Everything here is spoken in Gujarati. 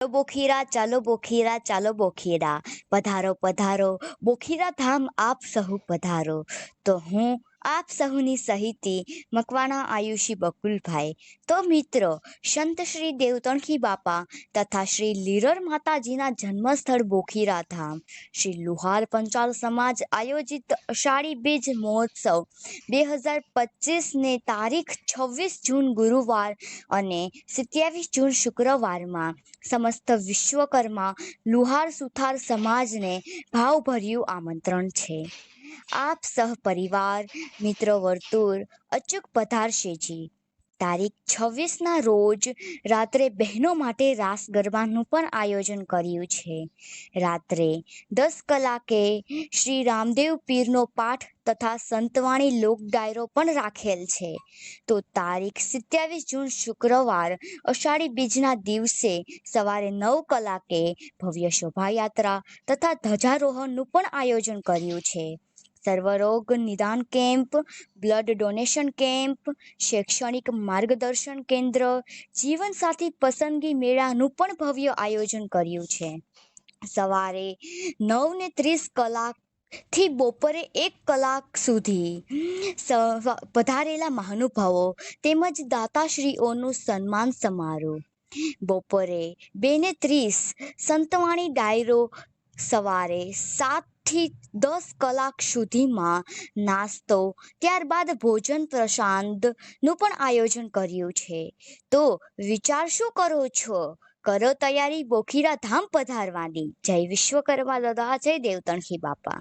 બોખીરા ચાલો બોખીરા ચાલો બોખીરા, પધારો પધારો બોખીરા ધામ આપ સહુ પધારો. તો હું આપ સહુની સહિતી મકવાણા આયુષી બકુલભાઈ. તો મિત્રો, સંત શ્રી દેવતણખી બાપા તથા શ્રી લીરર માતાજીના જન્મસ્થળ બોખીરા ધામ શ્રી લુહાર પંચાલ સમાજ આયોજિત અષાઢી બીજ મહોત્સવ 2025ને તારીખ 26 જૂન ગુરુવાર અને 27 જૂન શુક્રવારમાં સમસ્ત વિશ્વકર્મા લુહાર સુથાર સમાજને ભાવભર્યું આમંત્રણ છે. આપ સહપરિવાર મિત્રો વર્તુળ અચૂક પધારશેજી. તારીખ 26ના રોજ રાત્રે બહેનો માટે રાસ ગરબાનું પણ આયોજન કર્યું છે. રાત્રે 10 કલાકે શ્રી રામદેવ પીરનો પાઠ તથા સંતવાણી લોક ડાયરો પણ રાખેલ છે. તો તારીખ 27 જૂન શુક્રવાર અષાઢી બીજના દિવસે સવારે 9 કલાકે ભવ્ય શોભાયાત્રા તથા ધ્વજારોહણનું પણ આયોજન કર્યું છે. સર્વરોગ નિદાન કેમ્પ, બ્લડ ડોનેશન કેમ્પ, શૈક્ષણિક માર્ગદર્શન કેન્દ્ર, જીવનસાથી પસંદગી મેળાનું પણ ભવ્ય આયોજન કર્યું છે. સવારે 9:30 કલાક થી બપોરે 1 કલાક સુધી પધારેલા મહાનુભાવો તેમજ દાતાશ્રીઓનું સન્માન સમારોહ. બપોરે 2:30 સંતવાણી ડાયરો. સવારે 7 થી 10 કલાક સુધીમાં નાસ્તો, ત્યારબાદ ભોજન પ્રસાદનું પણ આયોજન કર્યું છે. તો વિચાર શું કરો છો? કરો તૈયારી બોખીરા ધામ પધારવાની. જય વિશ્વકર્મા દાદા, જય દેવતણખી બાપા.